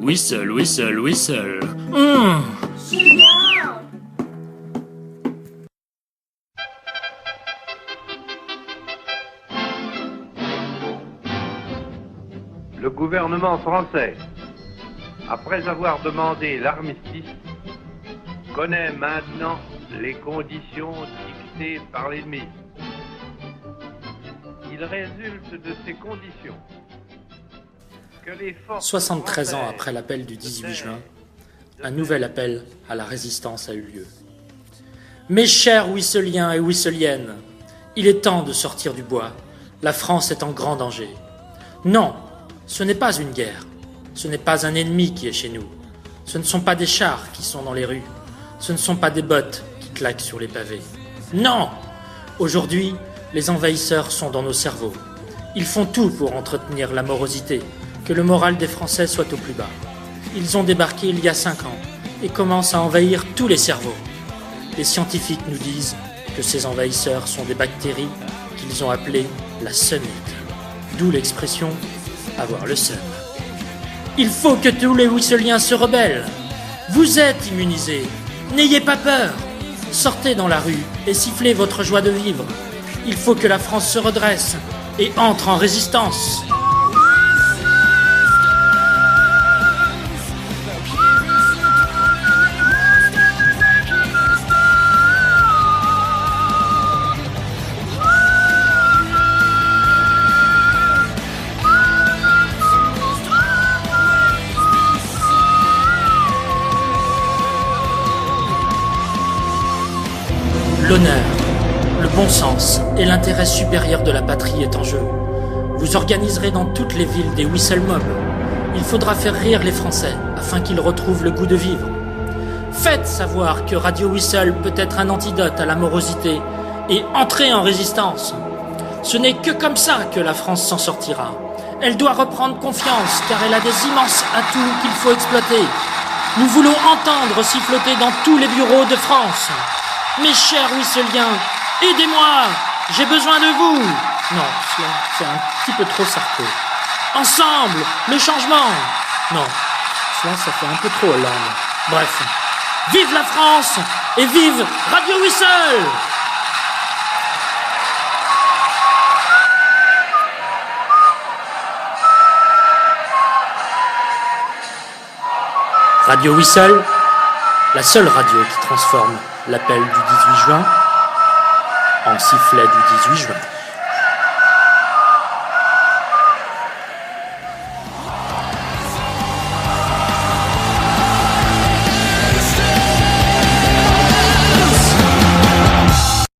Whistle, whistle, whistle. Le gouvernement français, après avoir demandé l'armistice, connaît maintenant les conditions dictées par l'ennemi. Il résulte de ces conditions que les forces 73 ans après l'appel du 18 juin, un nouvel appel à la résistance a eu lieu. Mes chers Whistliens et Whistliennes, il est temps de sortir du bois. La France est en grand danger. Non, ce n'est pas une guerre. Ce n'est pas un ennemi qui est chez nous. Ce ne sont pas des chars qui sont dans les rues. Ce ne sont pas des bottes qui claquent sur les pavés. Non! Aujourd'hui, les envahisseurs sont dans nos cerveaux. Ils font tout pour entretenir la morosité, que le moral des Français soit au plus bas. Ils ont débarqué il y a 5 ans et commencent à envahir tous les cerveaux. Les scientifiques nous disent que ces envahisseurs sont des bactéries qu'ils ont appelées la seumite. D'où l'expression « avoir le seum ». Il faut que tous les Whistliens se rebellent. Vous êtes immunisés. N'ayez pas peur. Sortez dans la rue et sifflez votre joie de vivre. Il faut que la France se redresse et entre en résistance. L'honneur, le bon sens et l'intérêt supérieur de la patrie est en jeu. Vous organiserez dans toutes les villes des whistle mobs. Il faudra faire rire les Français afin qu'ils retrouvent le goût de vivre. Faites savoir que Radio Whistle peut être un antidote à la morosité et entrez en résistance. Ce n'est que comme ça que la France s'en sortira. Elle doit reprendre confiance car elle a des immenses atouts qu'il faut exploiter. Nous voulons entendre siffloter dans tous les bureaux de France. Mes chers Whistliens, aidez-moi, j'ai besoin de vous. Non, cela c'est un petit peu trop sarcastique. Ensemble, le changement. Non, cela ça fait un peu trop Hollande. Bref, vive la France et vive Radio Whistle. Radio Whistle, la seule radio qui transforme l'appel du 18 juin en sifflet du 18 juin.